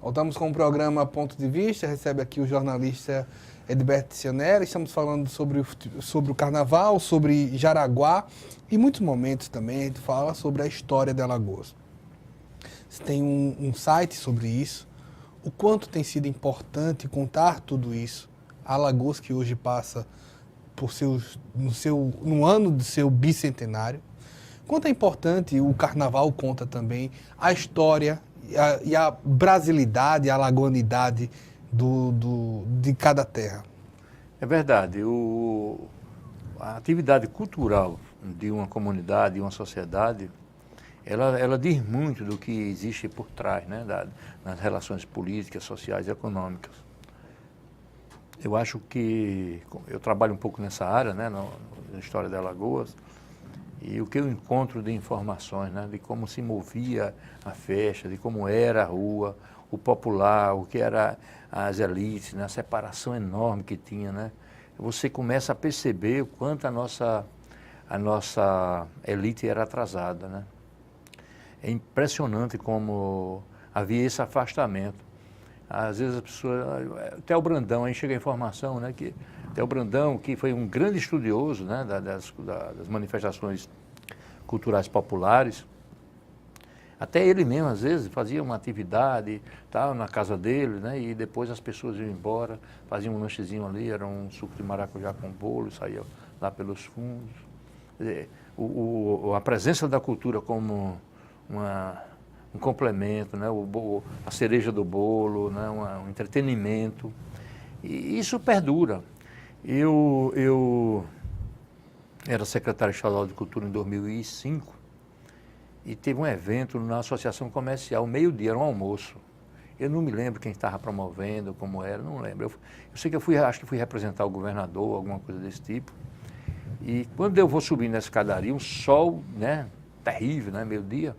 Voltamos com o programa Ponto de Vista, recebe aqui o jornalista Edberto Cionera. Estamos falando sobre o Carnaval, sobre Jaraguá e em muitos momentos também a gente fala sobre a história de Alagoas. Você tem um site sobre isso, o quanto tem sido importante contar tudo isso. A Alagoas que hoje passa por no ano do seu bicentenário. Quanto é importante, o Carnaval conta também a história e a brasilidade, a alagoanidade de cada terra. É verdade. A atividade cultural de uma comunidade, de uma sociedade, ela diz muito do que existe por trás, né, nas relações políticas, sociais e econômicas. Eu acho que eu trabalho um pouco nessa área, né, na história de Alagoas, e o que eu encontro de informações, né, de como se movia a festa, de como era a rua, o popular, o que era as elites, né, a separação enorme que tinha, né, você começa a perceber o quanto a nossa elite era atrasada, né. É impressionante como havia esse afastamento. Às vezes as pessoas, até o Brandão, aí chega a informação, né, que até o Brandão, que foi um grande estudioso, né, das manifestações culturais populares, até ele mesmo, às vezes, fazia uma atividade tal, na casa dele, né, e depois as pessoas iam embora, faziam um lanchezinho ali, era um suco de maracujá com bolo, saía lá pelos fundos. Quer dizer, a presença da cultura como um complemento, né, a cereja do bolo, né, um entretenimento, e isso perdura. Eu era secretário estadual de Cultura em 2005 e teve um evento na Associação Comercial, meio-dia, era um almoço. Eu não me lembro quem estava promovendo, como era, não lembro. Eu sei que acho que fui representar o governador, alguma coisa desse tipo. E quando eu vou subir na escadaria, um sol, né, terrível, né, meio-dia,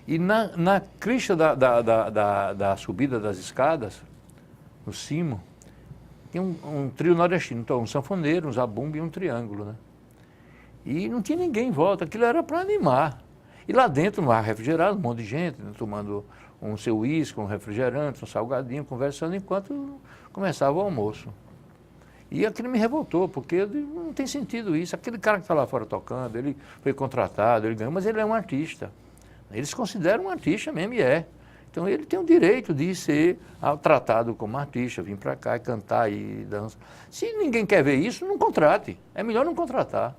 e na crista da subida das escadas, no cimo, tem um trio nordestino, então, um sanfoneiro, um zabumba e um triângulo, né? E não tinha ninguém em volta, aquilo era para animar. E lá dentro, no ar refrigerado, um monte de gente, né, tomando um seu uísque, um refrigerante, um salgadinho, conversando enquanto começava o almoço. E aquilo me revoltou, porque não tem sentido isso. Aquele cara que está lá fora tocando, ele foi contratado, ele ganhou, mas ele é um artista. Eles consideram um artista mesmo, e é. Então ele tem o direito de ser tratado como artista, vir para cá e cantar e dançar. Se ninguém quer ver isso, não contrate. É melhor não contratar.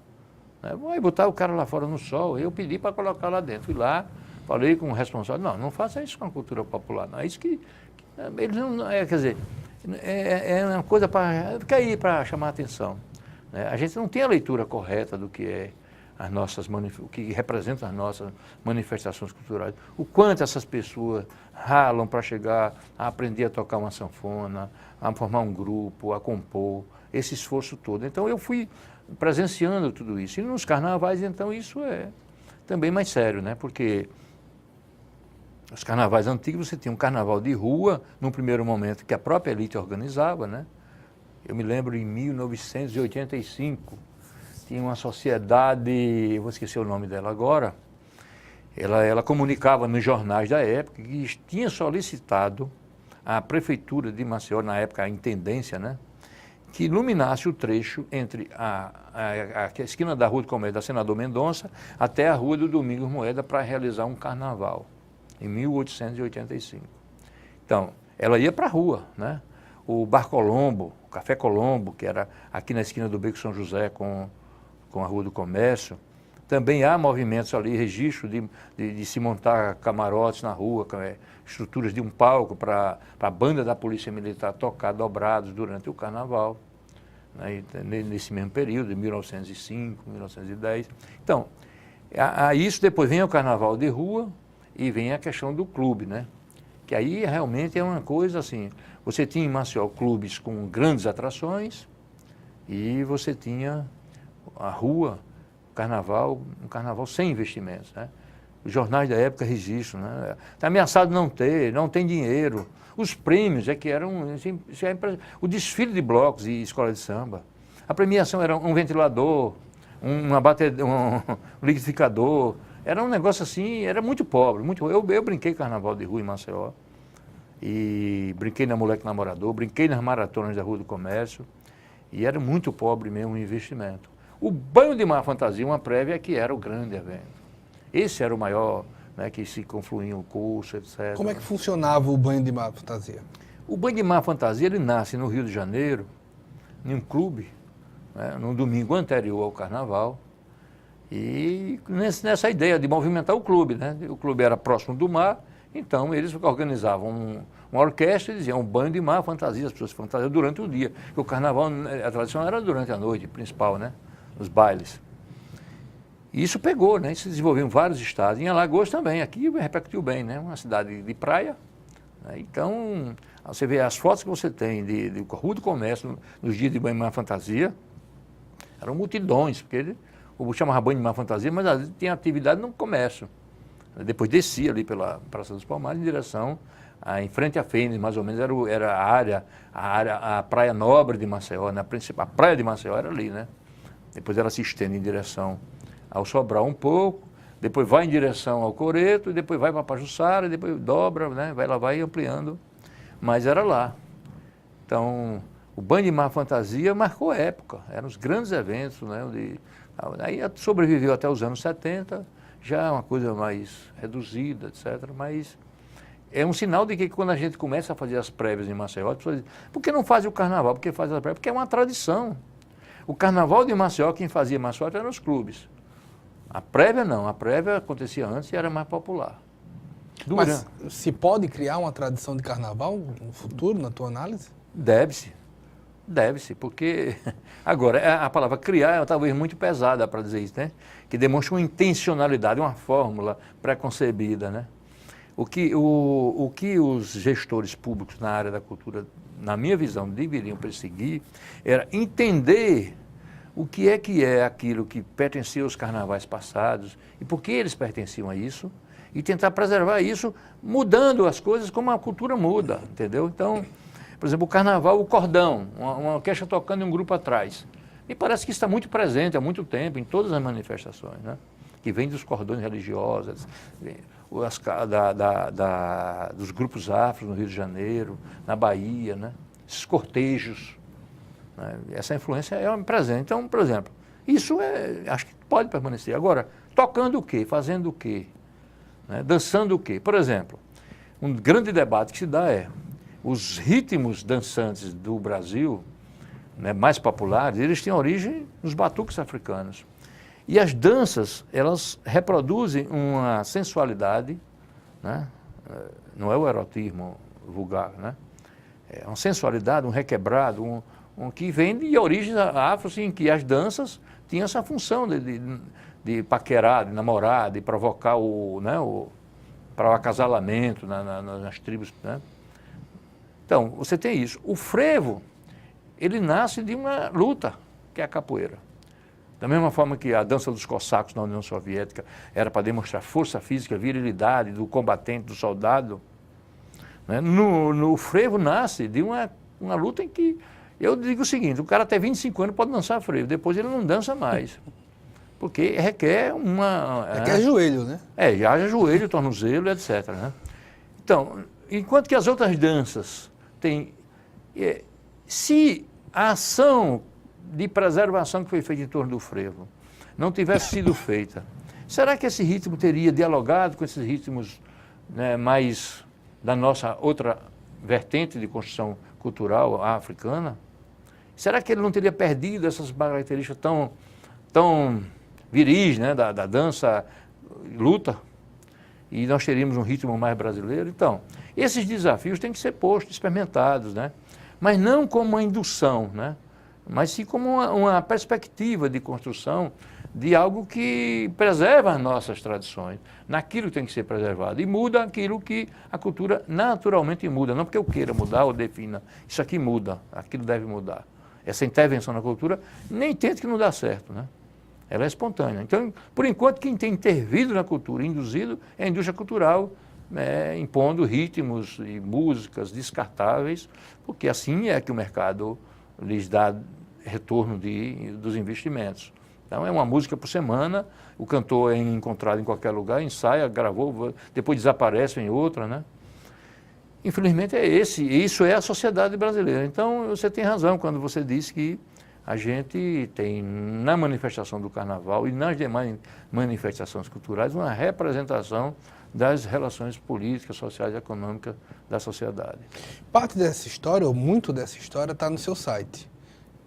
Vai botar o cara lá fora no sol. Eu pedi para colocar lá dentro. Fui lá, falei com o responsável, não faça isso com a cultura popular. Não é isso que eles não, quer dizer, é uma coisa para chamar a atenção. Né? A gente não tem a leitura correta do que é o que representa as nossas manifestações culturais. O quanto essas pessoas ralam para chegar a aprender a tocar uma sanfona, a formar um grupo, a compor, esse esforço todo. Então eu fui presenciando tudo isso. E nos carnavais, então, isso é também mais sério, né? Porque os carnavais antigos, você tinha um carnaval de rua, num primeiro momento, que a própria elite organizava, né? Eu me lembro em 1985, tinha uma sociedade, eu vou esquecer o nome dela agora, ela comunicava nos jornais da época que tinha solicitado à prefeitura de Maceió, na época a intendência, né, que iluminasse o trecho entre a esquina da Rua do Comércio da Senador Mendonça até a Rua do Domingos Moeda para realizar um carnaval, em 1885. Então, ela ia para a rua, né? O Bar Colombo, o Café Colombo, que era aqui na esquina do Beco São José com a Rua do Comércio. Também há movimentos ali, registro de se montar camarotes na rua, estruturas de um palco para a banda da Polícia Militar tocar dobrados durante o Carnaval, né, nesse mesmo período, de 1905, 1910. Então, a isso depois vem o Carnaval de rua e vem a questão do clube, né? Que aí realmente é uma coisa assim, você tinha em Maceió clubes com grandes atrações e você tinha a rua, um carnaval sem investimentos, né? Os jornais da época registram, né? Está ameaçado não tem dinheiro. Os prêmios que eram, assim, o desfile de blocos e escola de samba. A premiação era um ventilador, um liquidificador. Era um negócio assim, era muito pobre. Eu brinquei carnaval de rua em Maceió. e brinquei na Moleque Namorador, brinquei nas maratonas da Rua do Comércio, e era muito pobre mesmo o investimento. O Banho de Mar Fantasia, uma prévia, que era o grande evento. Esse era o maior, né, que se confluíam o curso, etc. Como é que funcionava o Banho de Mar Fantasia? O Banho de Mar Fantasia, ele nasce no Rio de Janeiro, em um clube, né, no domingo anterior ao Carnaval, e nessa ideia de movimentar o clube, né? O clube era próximo do mar, então eles organizavam uma orquestra e diziam um banho de mar, fantasia, as pessoas fantasiam durante o dia. Porque o carnaval, a tradição era durante a noite, principal, né? Os bailes. E isso pegou, né? Isso se desenvolveu em vários estados. Em Alagoas também, aqui repercutiu bem, né? Uma cidade de praia. Né? Então, você vê as fotos que você tem de Rua do Comércio, nos dias de banho de mar fantasia, eram multidões, porque o chamava banho de mar fantasia, mas às vezes tinha atividade no comércio. Depois descia ali pela Praça dos Palmares em direção, em frente à Fênix, mais ou menos, era a Praia Nobre de Maceió, né? A Praia de Maceió era ali, né? Depois ela se estende em direção ao Sobral um pouco, depois vai em direção ao Coreto, e depois vai para Pajuçara, e depois dobra, né? Vai ampliando, mas era lá. Então, o Banho de Mar Fantasia marcou época, eram os grandes eventos, né? Aí sobreviveu até os anos 70, já é uma coisa mais reduzida, etc. Mas é um sinal de que quando a gente começa a fazer as prévias em Maceió, as pessoas dizem, por que não faz o carnaval? Por que faz as prévias? Porque é uma tradição. O carnaval de Maceió, quem fazia mais forte eram os clubes. A prévia não, a prévia acontecia antes e era mais popular. Mas se pode criar uma tradição de carnaval no futuro, na tua análise? Deve-se, porque... Agora, a palavra criar é talvez muito pesada para dizer isso, né? Que demonstra uma intencionalidade, uma fórmula pré-concebida, né? O que os gestores públicos na área da cultura, na minha visão, deveriam perseguir era entender o que é aquilo que pertencia aos carnavais passados e por que eles pertenciam a isso e tentar preservar isso mudando as coisas como a cultura muda, entendeu? Então... Por exemplo, o carnaval, o cordão, uma orquestra tocando e um grupo atrás. Me parece que isso está muito presente há muito tempo em todas as manifestações, né? Que vem dos cordões religiosos, dos grupos afros no Rio de Janeiro, na Bahia, né? Esses cortejos. Né? Essa influência é presente. Então, por exemplo, isso acho que pode permanecer. Agora, tocando o quê? Fazendo o quê? Né? Dançando o quê? Por exemplo, um grande debate que se dá é os ritmos dançantes do Brasil, né, mais populares, eles têm origem nos batuques africanos. E as danças, elas reproduzem uma sensualidade, né, não é o erotismo vulgar, né, é uma sensualidade, um requebrado, que vem de origens afros, em que as danças tinham essa função de paquerar, de namorar, de provocar para o acasalamento nas tribos, né. Então, você tem isso. O frevo, ele nasce de uma luta, que é a capoeira. Da mesma forma que a dança dos cossacos na União Soviética era para demonstrar força física, virilidade do combatente, do soldado, né? No frevo nasce de uma luta em que, eu digo o seguinte, o cara até 25 anos pode dançar frevo, depois ele não dança mais. Porque requer Requer joelho, né? Já haja joelho, tornozelo, etc. Né? Então, enquanto que as outras danças têm... Se a ação de preservação que foi feita em torno do frevo não tivesse sido feita, será que esse ritmo teria dialogado com esses ritmos, né, mais da nossa outra vertente de construção cultural africana? Será que ele não teria perdido essas características tão viris, né, da dança luta? E nós teríamos um ritmo mais brasileiro? Então, esses desafios têm que ser postos, experimentados, né? Mas não como uma indução, né? Mas sim como uma perspectiva de construção de algo que preserva as nossas tradições, naquilo que tem que ser preservado, e muda aquilo que a cultura naturalmente muda, não porque eu queira mudar ou defina, isso aqui muda, aquilo deve mudar. Essa intervenção na cultura, nem tente que não dá certo, né? Ela é espontânea. Então, por enquanto, quem tem intervido na cultura, induzido, é a indústria cultural, impondo ritmos e músicas descartáveis, porque assim é que o mercado lhes dá retorno dos investimentos. Então, é uma música por semana, o cantor é encontrado em qualquer lugar, ensaia, gravou, depois desaparece em outra, né? infelizmente é esse, e isso é a sociedade brasileira. Então, você tem razão quando você diz que a gente tem na manifestação do carnaval e nas demais manifestações culturais uma representação das relações políticas, sociais e econômicas da sociedade. Parte dessa história, ou muito dessa história, está no seu site.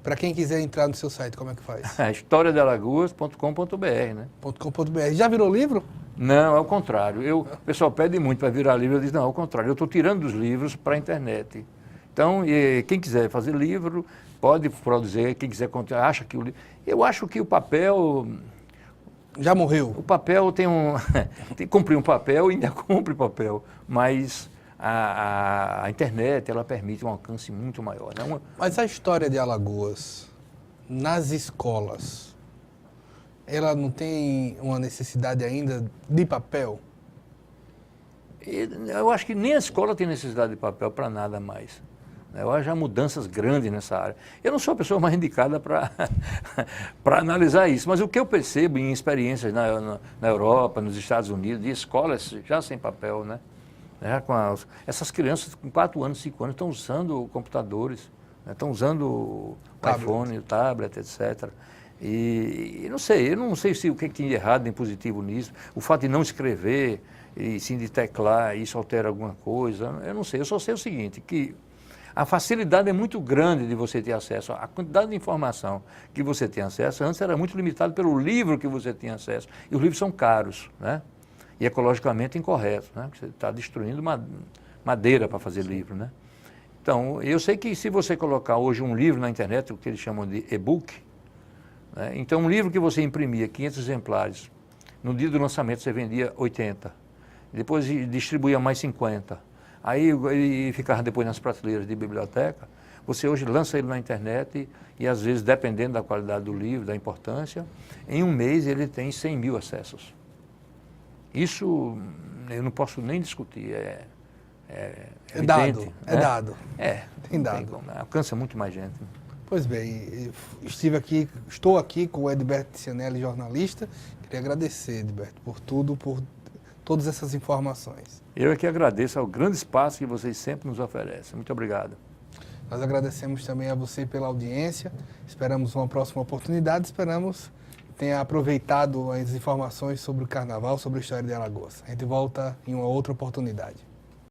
Para quem quiser entrar no seu site, como é que faz? historiadealagoas.com.br, né? .com.br. Já virou livro? Não, é o contrário. O pessoal pede muito para virar livro, eu digo, não, é o contrário, eu estou tirando os livros para a internet. Então, quem quiser fazer livro, pode produzir, quem quiser contar, acha que o livro... Eu acho que o papel... Já morreu? O papel tem tem que cumprir um papel e ainda cumpre papel, mas a internet, ela permite um alcance muito maior, né? Mas a história de Alagoas, nas escolas, ela não tem uma necessidade ainda de papel? Eu acho que nem a escola tem necessidade de papel para nada mais. Eu acho que há mudanças grandes nessa área. Eu não sou a pessoa mais indicada para analisar isso, mas o que eu percebo em experiências na Europa, nos Estados Unidos, de escolas já sem papel, né? Essas crianças com 4 anos, 5 anos estão usando computadores, né? Estão usando o iPhone, o tablet, etc. E eu não sei se o que tem de errado nem positivo nisso, o fato de não escrever e sim de teclar, isso altera alguma coisa, eu não sei. Eu só sei o seguinte, que a facilidade é muito grande de você ter acesso. A quantidade de informação que você tem acesso, antes era muito limitado pelo livro que você tinha acesso. E os livros são caros, né? E ecologicamente incorretos, né? Você está destruindo madeira para fazer livro, né? Então, eu sei que se você colocar hoje um livro na internet, o que eles chamam de e-book, né? Então um livro que você imprimia 500 exemplares, no dia do lançamento você vendia 80, depois distribuía mais 50. Aí ele ficava depois nas prateleiras de biblioteca. Você hoje lança ele na internet e às vezes, dependendo da qualidade do livro, da importância, em um mês ele tem 100 mil acessos. Isso eu não posso nem discutir, é dado, né? é dado. Tem dado. Alcança muito mais gente. Pois bem, estou aqui com o Edberto Tizianelli, jornalista. Queria agradecer, Edberto, por tudo, por todas essas informações. Eu é que agradeço ao grande espaço que vocês sempre nos oferecem. Muito obrigado. Nós agradecemos também a você pela audiência. Esperamos uma próxima oportunidade. Esperamos que tenha aproveitado as informações sobre o Carnaval, sobre a história de Alagoas. A gente volta em uma outra oportunidade.